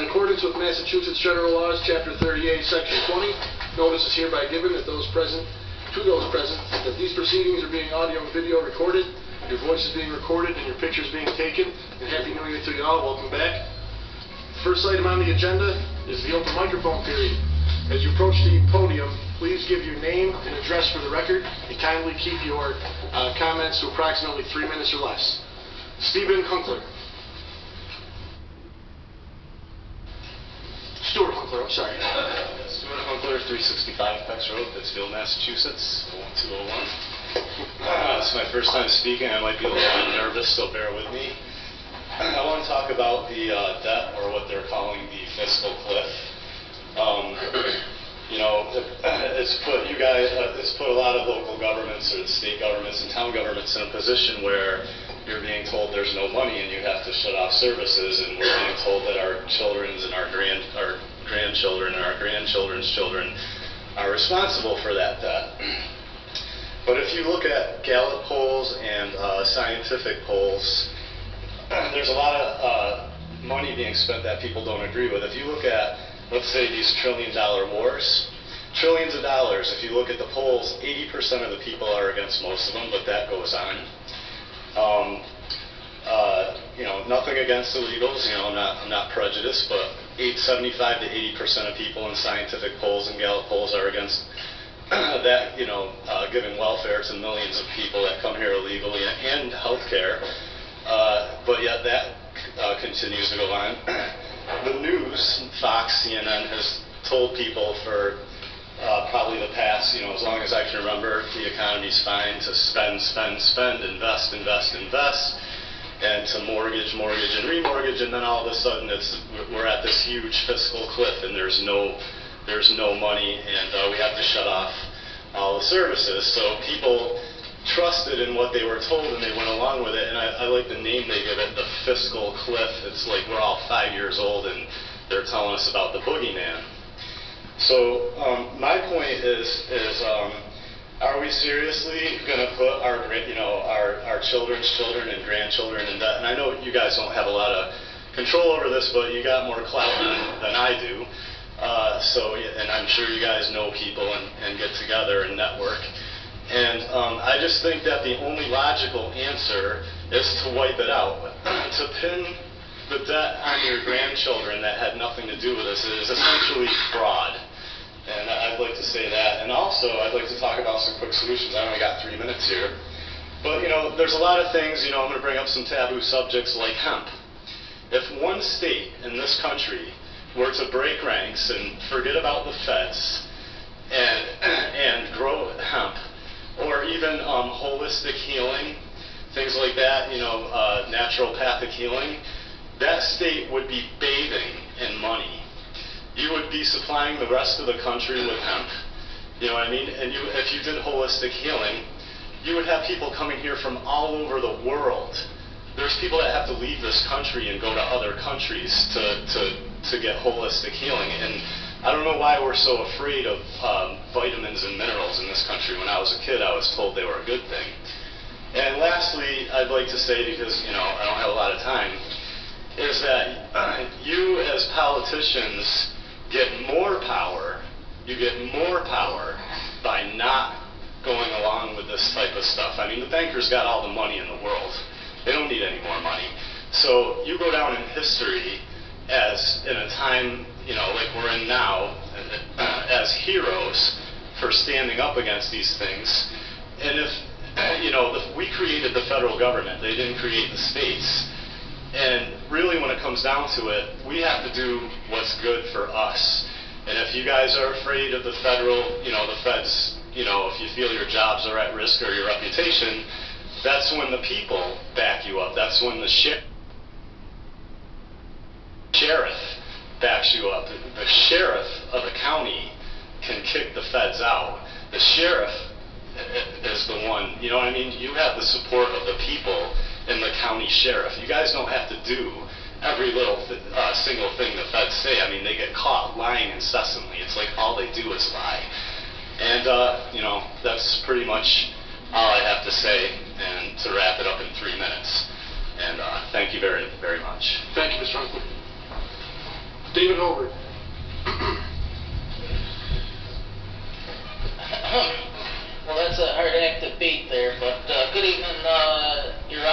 accordance with Massachusetts General Laws, Chapter 38, Section 20, notice is hereby given that those present, that these proceedings are being audio and video recorded, your voice is being recorded, and your picture is being taken. And Happy New Year to you all. Welcome back. First item on the agenda is the open microphone period. As you approach the podium, please give your name and address for the record, and kindly keep your comments to approximately 3 minutes or less. Stephen Hunkler. Stuart Hunkler, I'm sorry. Stuart Hunkler, 365 Pex Road, Pittsfield, Massachusetts, 01201. It's my first time speaking. I might be a little bit nervous, so bear with me. I want to talk about the debt, or what they're calling the fiscal cliff. It's put a lot of local governments, or the state governments and town governments, in a position where you're being told there's no money and you have to shut off services, and we're being told that our children's and our grandchildren and our grandchildren's children are responsible for that debt. But if you look at Gallup polls and scientific polls, there's a lot of money being spent that people don't agree with. If you look at, let's say, these trillion-dollar wars, trillions of dollars, if you look at the polls, 80% of the people are against most of them, but that goes on. Nothing against illegals, I'm not prejudiced, but 75 to 80% of people in scientific polls and Gallup polls are against that, giving welfare to millions of people that come here illegally, and health care, but yet that continues to go on. The news, Fox, CNN, has told people for probably the past, as long as I can remember, the economy's fine, to spend, invest, and to mortgage, and remortgage, and then all of a sudden we're at this huge fiscal cliff, and there's no money, and we have to shut off all the services. So people trusted in what they were told, and they went along with it. And I like the name they give it, the fiscal cliff. It's like we're all 5 years old, and they're telling us about the boogeyman. So my point is are we seriously going to put our children's children and grandchildren in debt? And I know you guys don't have a lot of control over this, but you got more clout than I do. And I'm sure you guys know people and get together and network. And I just think that the only logical answer is to wipe it out. To pin the debt on your grandchildren that had nothing to do with this is essentially fraud. And I'd like to say that. And also, I'd like to talk about some quick solutions. I only got 3 minutes here. But, there's a lot of things, I'm going to bring up some taboo subjects like hemp. If one state in this country were to break ranks and forget about the feds and grow hemp, or even holistic healing, things like that, naturopathic healing, that state would be bathing in money. You would be supplying the rest of the country with hemp, you know what I mean? And if you did holistic healing, you would have people coming here from all over the world. There's people that have to leave this country and go to other countries to get holistic healing. And I don't know why we're so afraid of vitamins and minerals in this country. When I was a kid, I was told they were a good thing. And lastly, I'd like to say, because I don't have a lot of time, is that you as politicians get more power. You get more power by not going along with this type of stuff. I mean, the bankers got all the money in the world. They don't need any more money. So you go down in history as, in a time, like we're in now, as heroes for standing up against these things. And if, we created the federal government, they didn't create the states. And really, when it comes down to it, we have to do what's good for us. And if you guys are afraid of the federal, the feds, if you feel your jobs are at risk or your reputation, that's when the people back you up. That's when the sheriff backs you up. The sheriff of the county can kick the feds out. The sheriff is the one, you know what I mean? You have the support of the people in the county sheriff. You guys don't have to do every little single thing the feds say. I mean, they get caught lying incessantly. It's like all they do is lie. And, that's pretty much all I have to say, and to wrap it up in 3 minutes. And thank you very, very much. Thank you, Mr. Hunkler. David Holbert. Well, that's a hard act to beat there, but good evening, Your